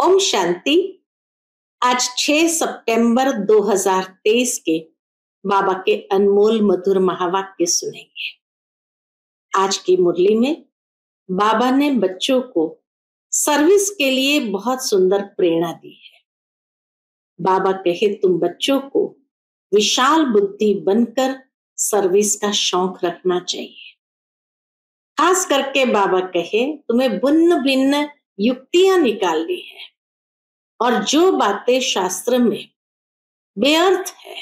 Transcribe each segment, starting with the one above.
ओम शांति। आज 6 सितंबर 2023 के बाबा के अनमोल मधुर महावाक्य सुनेंगे। आज की मुरली में बाबा ने बच्चों को सर्विस के लिए बहुत सुंदर प्रेरणा दी है। बाबा कहे तुम बच्चों को विशाल बुद्धि बनकर सर्विस का शौक रखना चाहिए। खास करके बाबा कहे तुम्हें भिन्न भिन्न युक्तियां निकालनी है और जो बातें शास्त्र में बेअर्थ है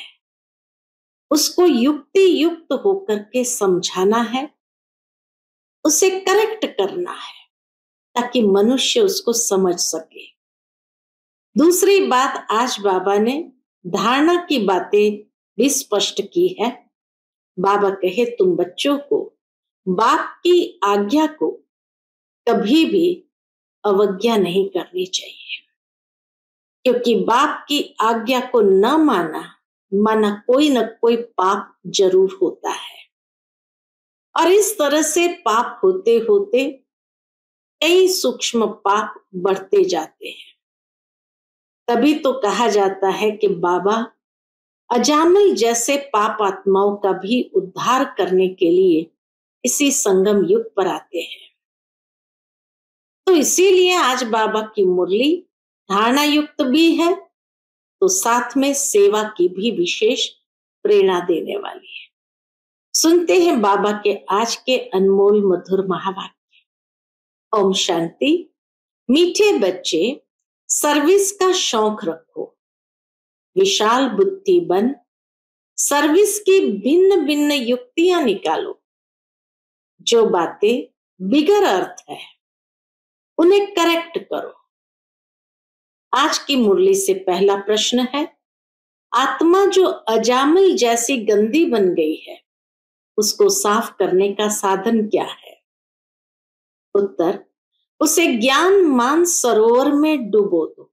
उसको युक्ति युक्त होकर के समझाना है, उसे करेक्ट करना है ताकि मनुष्य उसको समझ सके। दूसरी बात, आज बाबा ने धारणा की बातें भी स्पष्ट की है। बाबा कहे तुम बच्चों को बाप की आज्ञा को कभी भी अवज्ञा नहीं करनी चाहिए, क्योंकि बाप की आज्ञा को न माना कोई न कोई पाप जरूर होता है। और इस तरह से पाप होते होते कई सूक्ष्म पाप बढ़ते जाते हैं। तभी तो कहा जाता है कि बाबा अजामिल जैसे पाप आत्माओं का भी उद्धार करने के लिए इसी संगम युग पर आते हैं। तो इसीलिए आज बाबा की मुरली धारणा युक्त भी है तो साथ में सेवा की भी विशेष प्रेरणा देने वाली है। सुनते हैं बाबा के आज के अनमोल मधुर महावाक्य। ओम शांति। मीठे बच्चे, सर्विस का शौक रखो, विशाल बुद्धि बन, सर्विस की भिन्न भिन्न युक्तियां निकालो। जो बातें बिगर अर्थ है उन्हें करेक्ट करो। आज की मुरली से पहला प्रश्न है, आत्मा जो अजामिल जैसी गंदी बन गई है उसको साफ करने का साधन क्या है? उत्तर, उसे ज्ञान मान सरोवर में डुबो दो।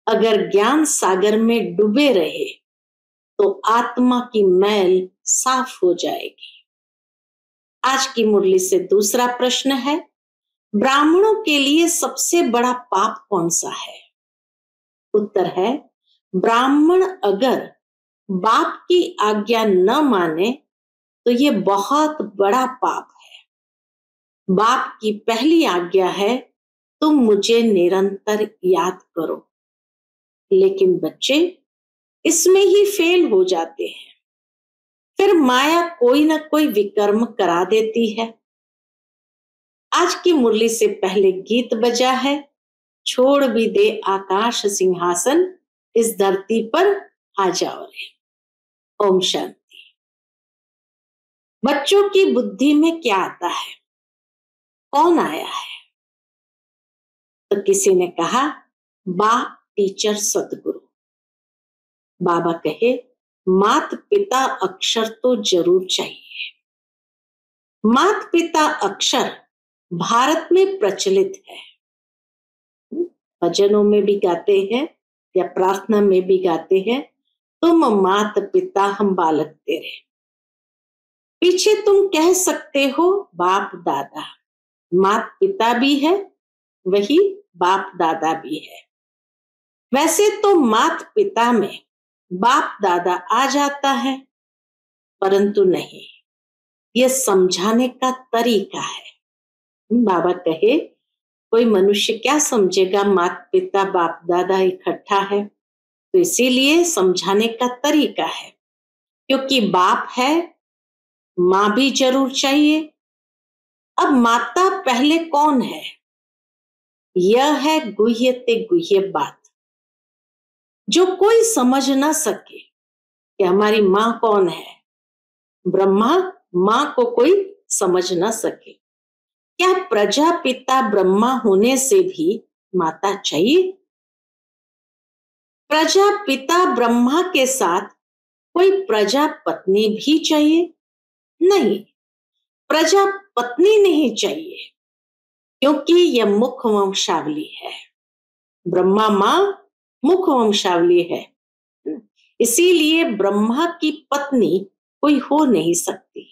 अगर ज्ञान सागर में डूबे रहे तो आत्मा की मैल साफ हो जाएगी। आज की मुरली से दूसरा प्रश्न है, ब्राह्मणों के लिए सबसे बड़ा पाप कौन सा है? उत्तर है, ब्राह्मण अगर बाप की आज्ञा न माने तो ये बहुत बड़ा पाप है। बाप की पहली आज्ञा है तुम मुझे निरंतर याद करो, लेकिन बच्चे इसमें ही फेल हो जाते हैं। फिर माया कोई ना कोई विकर्म करा देती है। आज की मुरली से पहले गीत बजा है, छोड़ भी दे आकाश सिंहासन, इस धरती पर आ जाओ रे। ओम शांति। बच्चों की बुद्धि में क्या आता है? कौन आया है? तो किसी ने कहा बाप टीचर सदगुरु। बाबा कहे मात पिता अक्षर तो जरूर चाहिए। मात पिता अक्षर भारत में प्रचलित है। भजनों में भी गाते हैं या प्रार्थना में भी गाते हैं, तुम मात पिता हम बालक तेरे। पीछे तुम कह सकते हो बाप दादा। मात पिता भी है, वही बाप दादा भी है। वैसे तो मात पिता में बाप दादा आ जाता है, परंतु नहीं, यह समझाने का तरीका है। बाबा कहे कोई मनुष्य क्या समझेगा माता पिता बाप दादा इकट्ठा है, तो इसीलिए समझाने का तरीका है। क्योंकि बाप है, मां भी जरूर चाहिए। अब माता पहले कौन है? यह है गुह्य ते गुह्य बात जो कोई समझ ना सके कि हमारी मां कौन है। ब्रह्मा मां को कोई समझ ना सके। क्या प्रजापिता ब्रह्मा होने से भी माता चाहिए? प्रजापिता ब्रह्मा के साथ कोई प्रजापत्नी भी चाहिए? नहीं, प्रजापत्नी नहीं चाहिए, क्योंकि यह मुख वंशावली है। ब्रह्मा मां मुख वंशावली है, इसीलिए ब्रह्मा की पत्नी कोई हो नहीं सकती।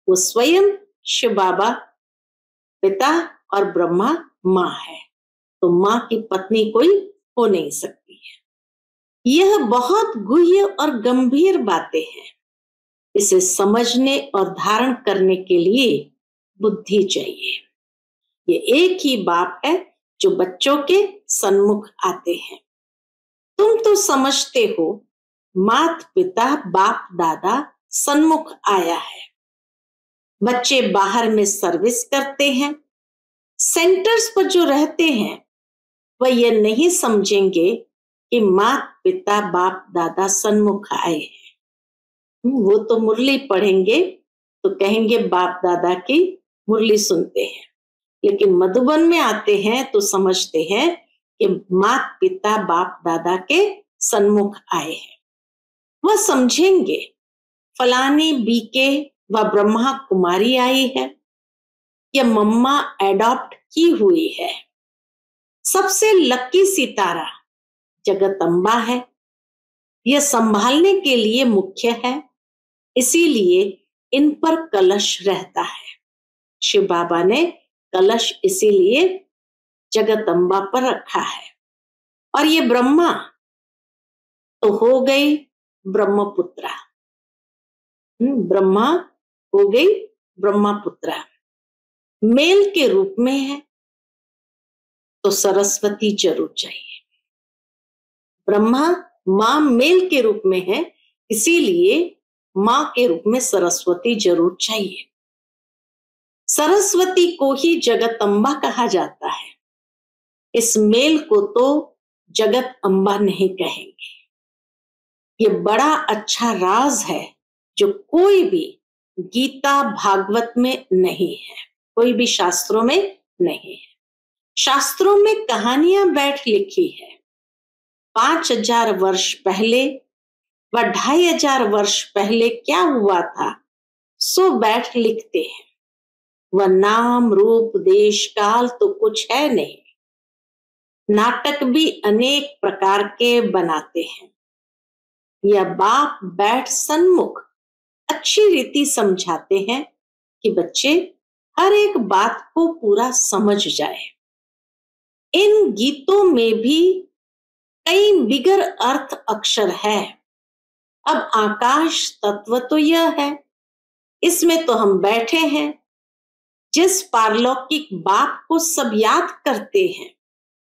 वो स्वयं शिव बाबा पिता और ब्रह्मा मां है। तो माँ की पत्नी कोई हो नहीं सकती है। यह बहुत गुह्य और गंभीर बातें हैं। इसे समझने और धारण करने के लिए बुद्धि चाहिए। ये एक ही बाप है जो बच्चों के सन्मुख आते हैं। तुम तो समझते हो, माता पिता बाप दादा सन्मुख आया है। बच्चे बाहर में सर्विस करते हैं। सेंटर्स पर जो रहते हैं वह यह नहीं समझेंगे कि माता पिता बाप दादा सन्मुख आए हैं। वो तो मुरली पढ़ेंगे तो कहेंगे बाप दादा की मुरली सुनते हैं, लेकिन मधुबन में आते हैं तो समझते हैं कि माता पिता बाप दादा के सन्मुख आए हैं। वह समझेंगे फलानी बीके व ब्रह्मा कुमारी आई है, या मम्मा एडॉप्ट की हुई है। सबसे लकी सितारा जगदम्बा है। यह संभालने के लिए मुख्य है, इसीलिए इन पर कलश रहता है। शिव बाबा ने कलश इसीलिए जगदम्बा पर रखा है। और ये ब्रह्मा तो हो गई ब्रह्मपुत्रा। ब्रह्मा हो गई ब्रह्मपुत्रा। मेल के रूप में है तो सरस्वती जरूर चाहिए। ब्रह्मा मां मेल के रूप में है, इसीलिए मां के रूप में सरस्वती जरूर चाहिए। सरस्वती को ही जगदम्बा कहा जाता है। इस मेल को तो जगत अम्बा नहीं कहेंगे। ये बड़ा अच्छा राज है जो कोई भी गीता भागवत में नहीं है, कोई भी शास्त्रों में नहीं है। शास्त्रों में कहानियां बैठ लिखी है। 5000 वर्ष पहले व 2500 वर्ष पहले क्या हुआ था सो बैठ लिखते हैं। वह नाम रूप देश काल तो कुछ है नहीं। नाटक भी अनेक प्रकार के बनाते हैं। यह बाप बैठ सन्मुख अच्छी रीति समझाते हैं कि बच्चे हर एक बात को पूरा समझ जाए। इन गीतों में भी कई बिगर अर्थ अक्षर है। अब आकाश तत्व तो यह है, इसमें तो हम बैठे हैं। जिस पारलौकिक बाप को सब याद करते हैं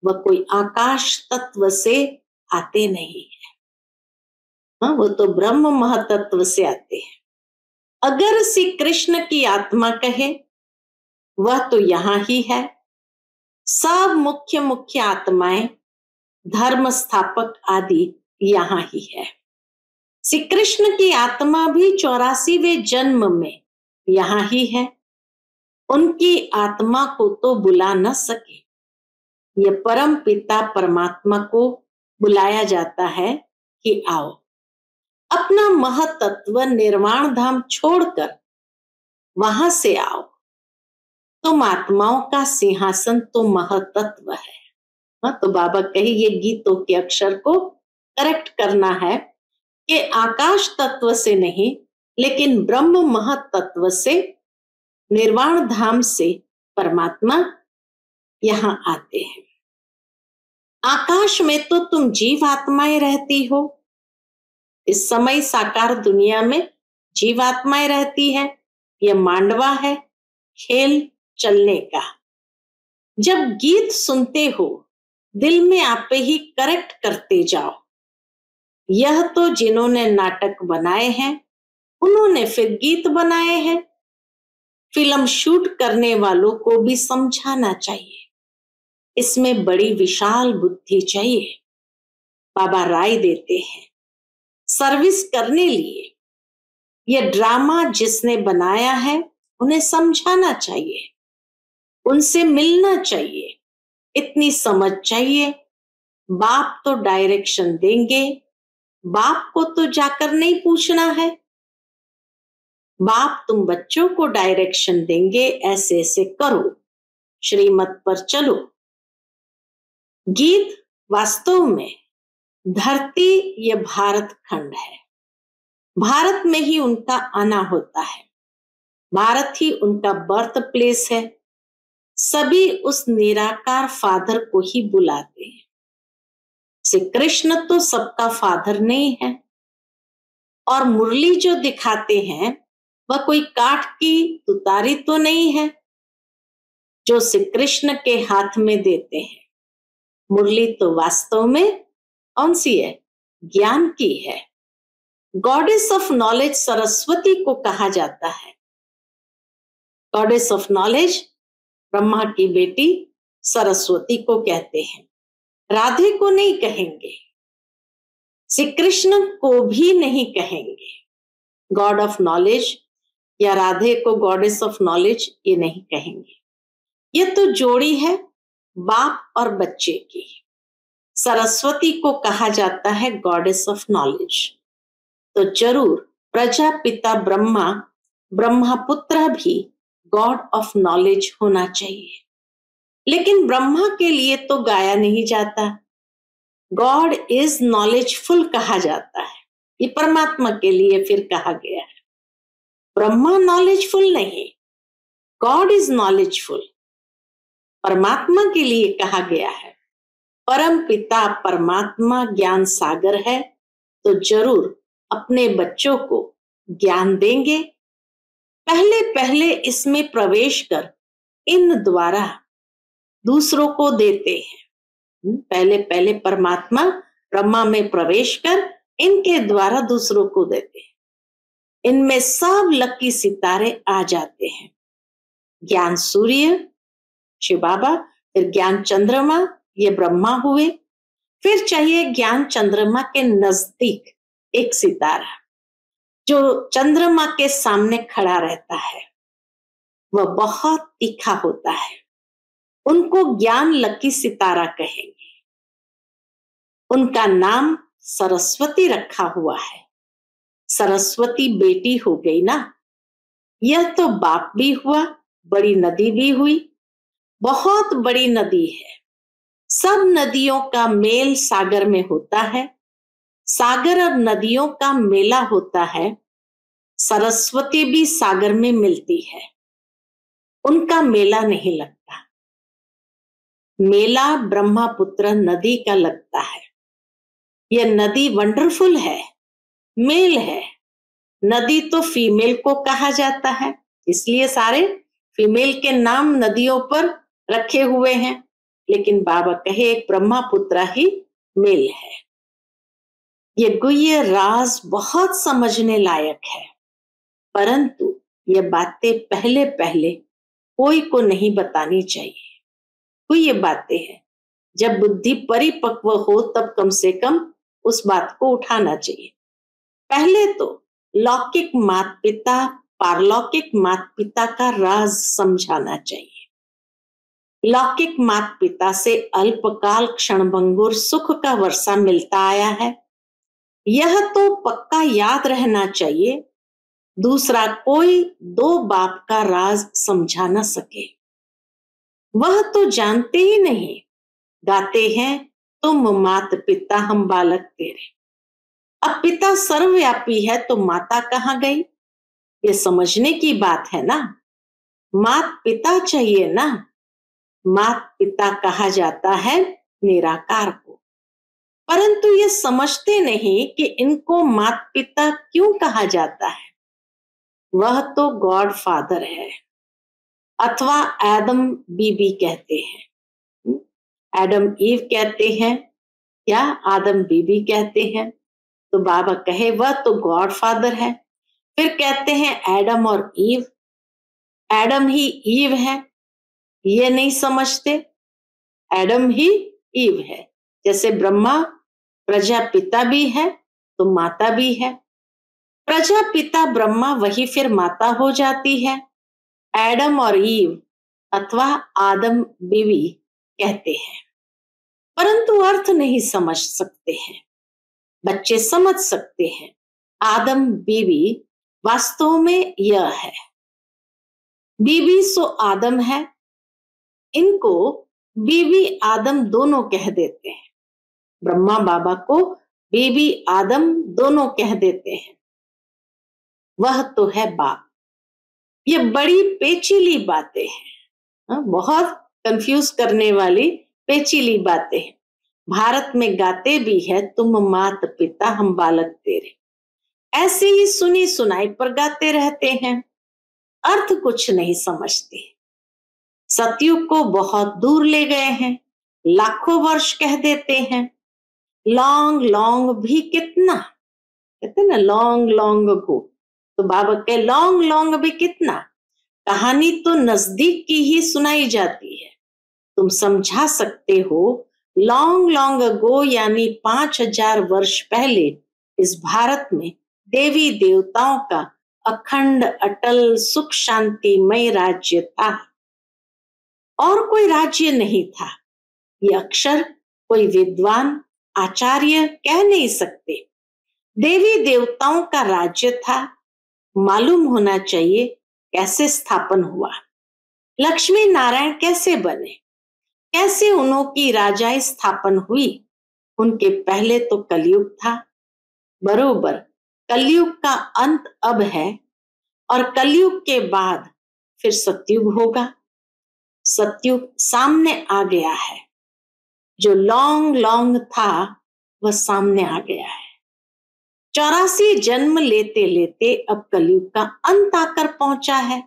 वह कोई आकाश तत्व से आते नहीं है। हाँ, वो तो ब्रह्म महतत्व से आते हैं। अगर श्री कृष्ण की आत्मा कहे वह तो यहां ही है। सब मुख्य मुख्य आत्माएं धर्म स्थापक आदि यहां ही है। श्री कृष्ण की आत्मा भी 84वें जन्म में यहां ही है। उनकी आत्मा को तो बुला न सके। यह परम पिता परमात्मा को बुलाया जाता है कि आओ, अपना महतत्व निर्वाण धाम छोड़कर वहां से आओ। तुम आत्माओं का सिंहासन तो महतत्व है। हाँ, तो बाबा कहे ये गीतों के अक्षर को करेक्ट करना है कि आकाश तत्व से नहीं, लेकिन ब्रह्म महतत्व से, निर्वाण धाम से परमात्मा यहां आते हैं। आकाश में तो तुम जीव आत्माएं रहती हो। इस समय साकार दुनिया में जीवात्माएं रहती है। यह मांडवा है खेल चलने का। जब गीत सुनते हो दिल में आपे ही करेक्ट करते जाओ। यह तो जिन्होंने नाटक बनाए हैं उन्होंने फिर गीत बनाए हैं। फिल्म शूट करने वालों को भी समझाना चाहिए। इसमें बड़ी विशाल बुद्धि चाहिए। बाबा राय देते हैं सर्विस करने लिए यह ड्रामा जिसने बनाया है उन्हें समझाना चाहिए, उनसे मिलना चाहिए, इतनी समझ चाहिए। बाप तो डायरेक्शन देंगे, बाप को तो जाकर नहीं पूछना है। बाप तुम बच्चों को डायरेक्शन देंगे, ऐसे ऐसे करो, श्रीमत पर चलो। गीत वास्तव में धरती ये भारत खंड है। भारत में ही उनका आना होता है। भारत ही उनका बर्थ प्लेस है। सभी उस निराकार फादर को ही बुलाते हैं। श्री कृष्ण तो सबका फादर नहीं है, और मुरली जो दिखाते हैं वह कोई काठ की तुतारी तो नहीं है जो श्री कृष्ण के हाथ में देते हैं। मुरली तो वास्तव में कौन सी है? ज्ञान की है। गॉडेस ऑफ नॉलेज सरस्वती को कहा जाता है। गॉडेस ऑफ नॉलेज ब्रह्मा की बेटी सरस्वती को कहते हैं। राधे को नहीं कहेंगे, श्री कृष्ण को भी नहीं कहेंगे गॉड ऑफ नॉलेज, या राधे को गॉडेस ऑफ नॉलेज ये नहीं कहेंगे। ये तो जोड़ी है बाप और बच्चे की। सरस्वती को कहा जाता है गॉडेस ऑफ नॉलेज। तो जरूर प्रजापिता ब्रह्मा, ब्रह्मपुत्र भी गॉड ऑफ नॉलेज होना चाहिए। लेकिन ब्रह्मा के लिए तो गाया नहीं जाता। गॉड इज नॉलेजफुल कहा जाता है। ये परमात्मा के लिए फिर कहा गया है। ब्रह्मा नॉलेजफुल नहीं, गॉड इज नॉलेजफुल। परमात्मा के लिए कहा गया है। परम पिता परमात्मा ज्ञान सागर है, तो जरूर अपने बच्चों को ज्ञान देंगे। पहले पहले इसमें प्रवेश कर इन द्वारा दूसरों को देते हैं। पहले पहले परमात्मा ब्रह्मा में प्रवेश कर इनके द्वारा दूसरों को देते हैं। इनमें सब लकी सितारे आ जाते हैं। ज्ञान सूर्य शिव बाबा, फिर ज्ञान चंद्रमा ये ब्रह्मा हुए। फिर चाहिए ज्ञान चंद्रमा के नजदीक एक सितारा जो चंद्रमा के सामने खड़ा रहता है, वह बहुत तीखा होता है। उनको ज्ञान लकी सितारा कहेंगे। उनका नाम सरस्वती रखा हुआ है। सरस्वती बेटी हो गई ना, यह तो बाप भी हुआ, बड़ी नदी भी हुई। बहुत बड़ी नदी है। सब नदियों का मेल सागर में होता है। सागर और नदियों का मेला होता है। सरस्वती भी सागर में मिलती है, उनका मेला नहीं लगता। मेला ब्रह्मपुत्र नदी का लगता है। यह नदी वंडरफुल है, मेल है। नदी तो फीमेल को कहा जाता है, इसलिए सारे फीमेल के नाम नदियों पर रखे हुए हैं। लेकिन बाबा कहे एक ब्रह्मपुत्र ही मेल है। ये गुह्य राज बहुत समझने लायक है, परंतु ये बातें पहले पहले कोई को नहीं बतानी चाहिए। गुह्य बातें हैं, जब बुद्धि परिपक्व हो तब कम से कम उस बात को उठाना चाहिए। पहले तो लौकिक माता पिता पारलौकिक माता पिता का राज समझाना चाहिए। लौकिक माता पिता से अल्पकाल क्षणभंगुर सुख का वर्षा मिलता आया है, यह तो पक्का याद रहना चाहिए। दूसरा कोई दो बाप का राज समझा न सके। वह तो जानते ही नहीं, गाते हैं तुम मात पिता हम बालक तेरे। अब पिता सर्वव्यापी है तो माता कहाँ गई? ये समझने की बात है ना। मात पिता चाहिए ना। मात पिता कहा जाता है निराकार को, परंतु ये समझते नहीं कि इनको मात पिता क्यों कहा जाता है। वह तो गॉड फादर है, अथवा एडम बीबी कहते हैं। एडम ईव कहते हैं या आदम बीबी कहते हैं। तो बाबा कहे वह तो गॉड फादर है। फिर कहते हैं एडम और ईव, एडम ही ईव है, ये नहीं समझते। एडम ही ईव है। जैसे ब्रह्मा प्रजापिता भी है तो माता भी है। प्रजापिता ब्रह्मा वही फिर माता हो जाती है। एडम और ईव अथवा आदम बीवी कहते हैं, परंतु अर्थ नहीं समझ सकते हैं। बच्चे समझ सकते हैं। आदम बीवी वास्तव में यह है। बीवी सो आदम है, इनको बीवी आदम दोनों कह देते हैं। ब्रह्मा बाबा को बीवी आदम दोनों कह देते हैं। वह तो है बाप। ये बड़ी पेचीली बातें हैं। बहुत कंफ्यूज करने वाली पेचीली बातें हैं। भारत में गाते भी है, तुम मात पिता हम बालक तेरे। ऐसे ही सुनी सुनाई पर गाते रहते हैं, अर्थ कुछ नहीं समझते। सतयुग को बहुत दूर ले गए हैं, लाखों वर्ष कह देते हैं। लॉन्ग लॉन्ग भी कितना, कहते ना लॉन्ग लॉन्ग गो, तो बाबा के लॉन्ग लॉन्ग भी कितना। कहानी तो नजदीक की ही सुनाई जाती है। तुम समझा सकते हो लॉन्ग लॉन्ग गो यानी 5000 वर्ष पहले इस भारत में देवी देवताओं का अखंड अटल सुख शांतिमय राज्य था, और कोई राज्य नहीं था। ये अक्षर कोई विद्वान आचार्य कह नहीं सकते। देवी देवताओं का राज्य था। मालूम होना चाहिए कैसे स्थापन हुआ, लक्ष्मी नारायण कैसे बने, कैसे उनकी राजाई स्थापन हुई। उनके पहले तो कलयुग था, बरोबर कलयुग का अंत अब है, और कलयुग के बाद फिर सतयुग होगा। सतयुग सामने आ गया है, जो लॉन्ग लॉन्ग था वह सामने आ गया है। 84 जन्म लेते लेते अब कलयुग का अंत आकर पहुंचा है।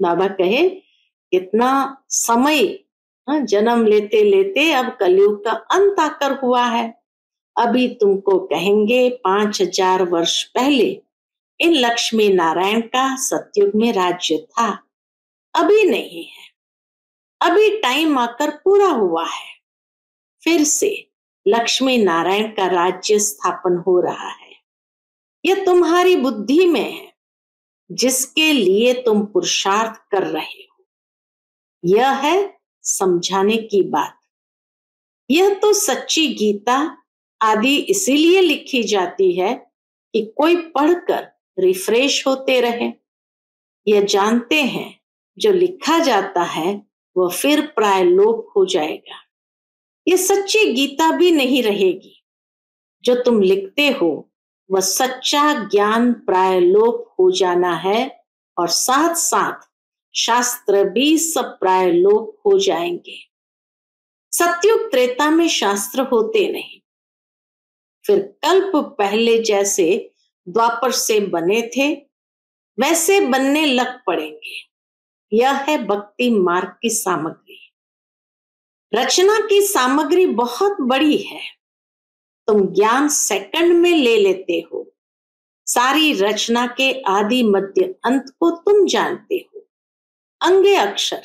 बाबा कहे कितना समय जन्म लेते लेते अब कलयुग का अंत आकर हुआ है। अभी तुमको कहेंगे 5000 वर्ष पहले इन लक्ष्मी नारायण का सतयुग में राज्य था, अभी नहीं है। अभी टाइम आकर पूरा हुआ है, फिर से लक्ष्मी नारायण का राज्य स्थापन हो रहा है। यह तुम्हारी बुद्धि में है, जिसके लिए तुम पुरुषार्थ कर रहे हो। यह है समझाने की बात। यह तो सच्ची गीता आदि इसीलिए लिखी जाती है कि कोई पढ़कर रिफ्रेश होते रहे। यह जानते हैं जो लिखा जाता है वह फिर प्राय लोप हो जाएगा। यह सच्ची गीता भी नहीं रहेगी। जो तुम लिखते हो वह सच्चा ज्ञान प्राय लोप हो जाना है, और साथ साथ शास्त्र भी सब प्राय लोप हो जाएंगे। सतयुग त्रेता में शास्त्र होते नहीं, फिर कल्प पहले जैसे द्वापर से बने थे वैसे बनने लग पड़ेंगे। यह है भक्ति मार्ग की सामग्री। रचना की सामग्री बहुत बड़ी है। तुम ज्ञान सेकंड में ले लेते हो। सारी रचना के आदि मध्य अंत को तुम जानते हो, अंगे अक्षर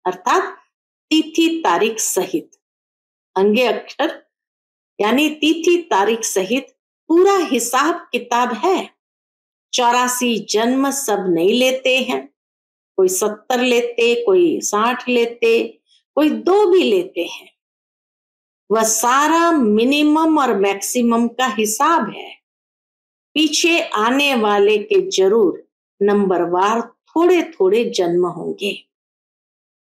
अर्थात तिथि तारीख सहित। अंगे अक्षर यानी तिथि तारीख सहित पूरा हिसाब किताब है। 84 जन्म सब नहीं लेते हैं, कोई 70 लेते, कोई 60 लेते, कोई 2 भी लेते हैं। वह सारा मिनिमम और मैक्सिमम का हिसाब है। पीछे आने वाले के जरूर नंबरवार थोड़े थोड़े जन्म होंगे,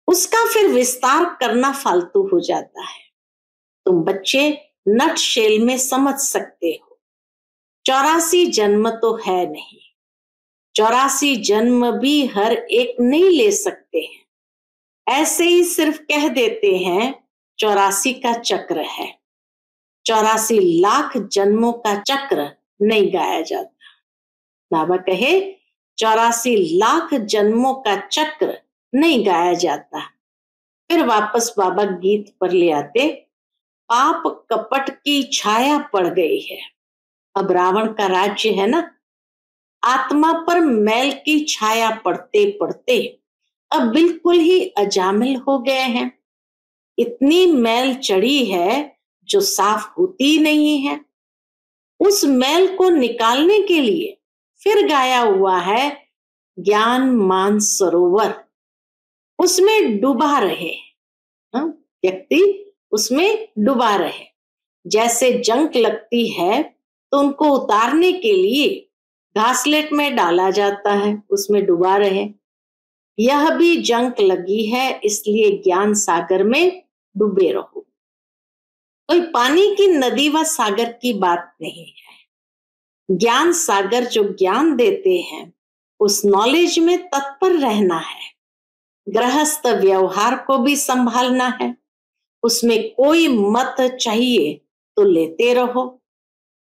उसका फिर विस्तार करना फालतू हो जाता है। तुम बच्चे नट शेल में समझ सकते हो। 84 जन्म तो है नहीं। 84 जन्म भी हर एक नहीं ले सकते हैं। ऐसे ही सिर्फ कह देते हैं 84 का चक्र है। 84 लाख जन्मों का चक्र नहीं गाया जाता। बाबा कहे 84 लाख जन्मों का चक्र नहीं गाया जाता। फिर वापस बाबा गीत पर ले आते, पाप कपट की छाया पड़ गई है। अब रावण का राज्य है ना, आत्मा पर मैल की छाया पड़ते पड़ते अब बिल्कुल ही अजामिल हो गए हैं। इतनी मैल चढ़ी है जो साफ होती नहीं है। उस मैल को निकालने के लिए फिर गाया हुआ है ज्ञान मान सरोवर। उसमें डूबा रहे व्यक्ति, उसमें डूबा रहे। जैसे जंक लगती है तो उनको उतारने के लिए घासलेट में डाला जाता है, उसमें डूबा रहे। यह भी जंक लगी है, इसलिए ज्ञान सागर में डूबे रहो। कोई पानी की नदी व सागर की बात नहीं है। ज्ञान सागर जो ज्ञान देते हैं उस नॉलेज में तत्पर रहना है। गृहस्थ व्यवहार को भी संभालना है, उसमें कोई मत चाहिए तो लेते रहो।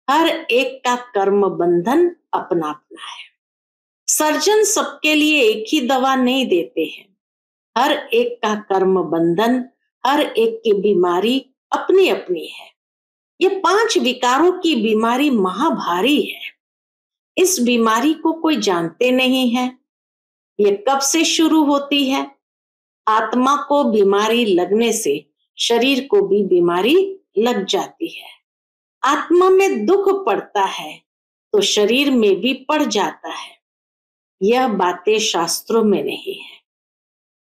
हर एक का कर्म बंधन अपना अपना है। सर्जन सबके लिए एक ही दवा नहीं देते हैं। हर एक का कर्म बंधन, हर एक की बीमारी अपनी अपनी है। ये 5 विकारों की बीमारी महाभारी है। इस बीमारी को कोई जानते नहीं है। ये कब से शुरू होती है? आत्मा को बीमारी लगने से शरीर को भी बीमारी लग जाती है। आत्मा में दुख पड़ता है तो शरीर में भी पड़ जाता है। यह बातें शास्त्रों में नहीं है।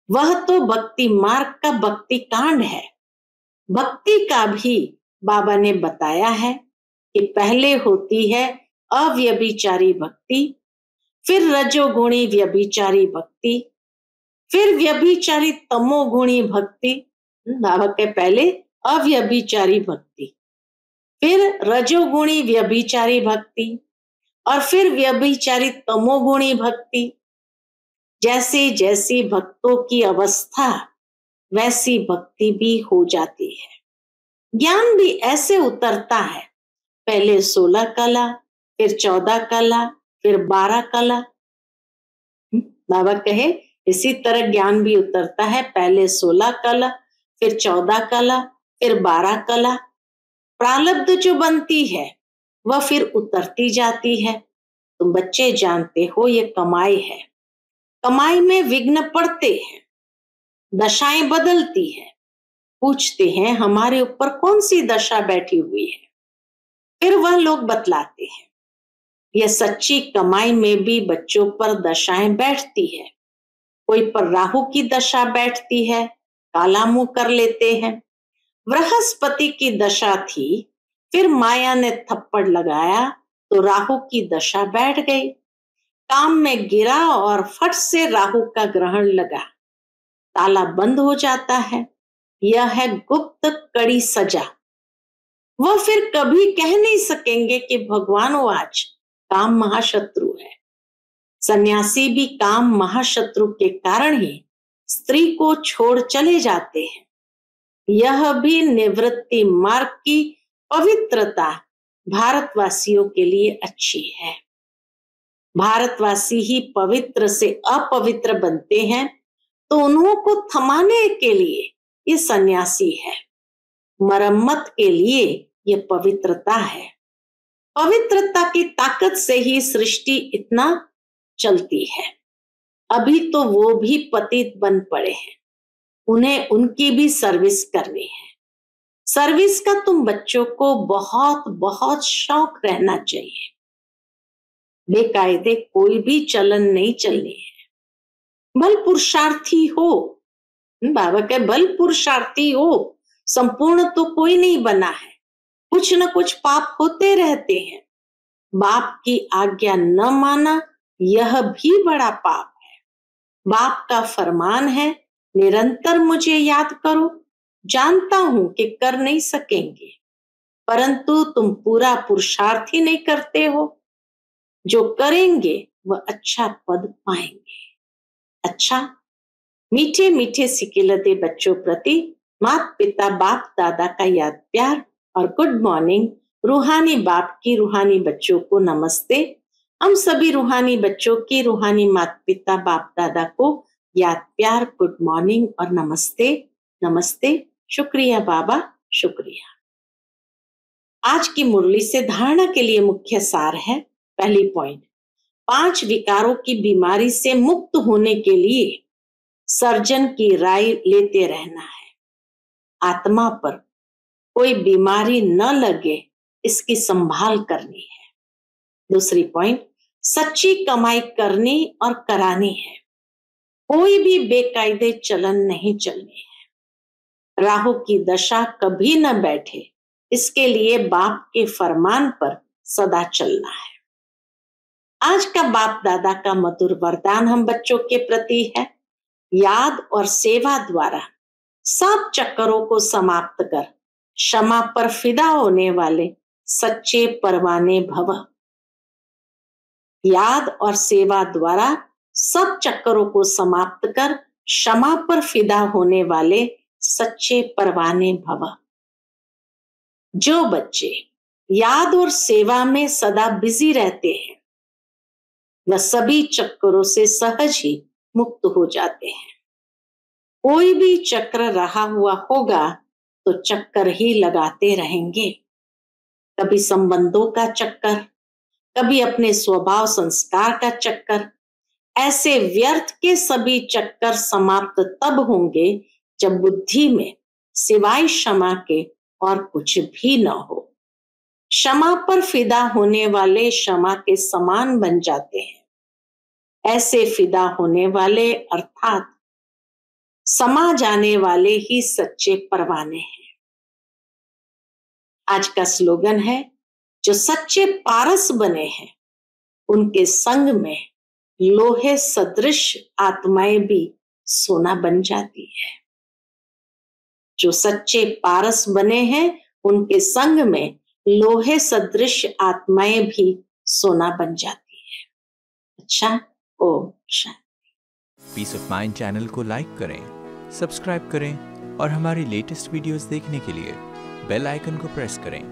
वह तो भक्ति मार्ग का भक्ति कांड है। भक्ति का भी बाबा ने बताया है कि पहले होती है अव्यभिचारी भक्ति, फिर रजोगुणी व्यभिचारी भक्ति, फिर व्यभिचारी तमोगुणी भक्ति। बाबा के पहले अव्यभिचारी भक्ति, फिर रजोगुणी व्यभिचारी भक्ति और फिर व्यभिचारी तमोगुणी भक्ति। जैसे जैसी भक्तों की अवस्था वैसी भक्ति भी हो जाती है। ज्ञान भी ऐसे उतरता है, पहले 16 कला, फिर 14 कला, फिर 12 कला। बाबा कहे इसी तरह ज्ञान भी उतरता है, पहले 16 कला, फिर 14 कला, फिर 12 कला। प्रारब्ध जो बनती है वह फिर उतरती जाती है। तुम बच्चे जानते हो ये कमाई है। कमाई में विघ्न पड़ते हैं, दशाएं बदलती है। पूछते हैं हमारे ऊपर कौन सी दशा बैठी हुई है, फिर वह लोग बतलाते हैं। यह सच्ची कमाई में भी बच्चों पर दशाएं बैठती है। कोई पर राहु की दशा बैठती है, काला मुंह कर लेते हैं। बृहस्पति की दशा थी, फिर माया ने थप्पड़ लगाया तो राहु की दशा बैठ गई। काम में गिरा और फट से राहु का ग्रहण लगा, ताला बंद हो जाता है। यह है गुप्त कड़ी सजा। वह फिर कभी कह नहीं सकेंगे कि भगवान वो आज काम महाशत्रु है। सन्यासी भी काम महाशत्रु के कारण ही स्त्री को छोड़ चले जाते हैं। यह भी निवृत्ति मार्ग की पवित्रता भारतवासियों के लिए अच्छी है। भारतवासी ही पवित्र से अपवित्र बनते हैं तो उन्हों को थमाने के लिए ये सन्यासी है। मरम्मत के लिए ये पवित्रता है। पवित्रता की ताकत से ही सृष्टि इतना चलती है। अभी तो वो भी पतित बन पड़े हैं, उन्हें उनकी भी सर्विस करनी है। सर्विस का तुम बच्चों को बहुत बहुत शौक रहना चाहिए। बेकायदे कोई भी चलन नहीं चलनी है। बल पुरुषार्थी हो, बाबा के बल पुरुषार्थी हो। संपूर्ण तो कोई नहीं बना है, कुछ न कुछ पाप होते रहते हैं। बाप की आज्ञा न माना यह भी बड़ा पाप है। बाप का फरमान है निरंतर मुझे याद करो। जानता हूं कि कर नहीं सकेंगे, परंतु तुम पूरा पुरुषार्थ ही नहीं करते हो। जो करेंगे वह अच्छा पद पाएंगे। अच्छा, मीठे मीठे सिकिलते बच्चों प्रति माता पिता बाप दादा का याद प्यार और गुड मॉर्निंग। रूहानी बाप की रूहानी बच्चों को नमस्ते। हम सभी रूहानी बच्चों की रूहानी माता पिता बाप दादा को याद प्यार, गुड मॉर्निंग और नमस्ते। नमस्ते, शुक्रिया बाबा, शुक्रिया। आज की मुरली से धारणा के लिए मुख्य सार है। पहली पॉइंट, 5 विकारों की बीमारी से मुक्त होने के लिए सर्जन की राय लेते रहना है। आत्मा पर कोई बीमारी न लगे इसकी संभाल करनी है। दूसरी पॉइंट, सच्ची कमाई करनी और करानी है। कोई भी बेकायदे चलन नहीं चलनी है। राहु की दशा कभी न बैठे, इसके लिए बाप के फरमान पर सदा चलना है। आज का बाप दादा का मधुर वरदान हम बच्चों के प्रति है, याद और सेवा द्वारा सब चक्करों को समाप्त कर क्षमा पर फिदा होने वाले सच्चे परवाने भव। याद और सेवा द्वारा सब चक्करों को समाप्त कर क्षमा पर फिदा होने वाले सच्चे परवाने भव। जो बच्चे याद और सेवा में सदा बिजी रहते हैं वह सभी चक्करों से सहज ही मुक्त हो जाते हैं। कोई भी चक्र रहा हुआ होगा तो चक्कर ही लगाते रहेंगे। कभी संबंधों का चक्कर, कभी अपने स्वभाव संस्कार का चक्कर। ऐसे व्यर्थ के सभी चक्कर समाप्त तब होंगे जब बुद्धि में सिवाय क्षमा के और कुछ भी न हो। क्षमा पर फिदा होने वाले क्षमा के समान बन जाते हैं। ऐसे फिदा होने वाले अर्थात समा जाने वाले ही सच्चे परवाने हैं। आज का स्लोगन है, जो सच्चे पारस बने हैं उनके संग में लोहे सदृश आत्माएं भी सोना बन जाती है। जो सच्चे पारस बने हैं उनके संग में लोहे सदृश आत्माएं भी सोना बन जाती है। अच्छा, Om Shanti. Piece of mind channel को लाइक करें, सब्सक्राइब करें और हमारी लेटेस्ट वीडियोस देखने के लिए बेल आइकन को प्रेस करें।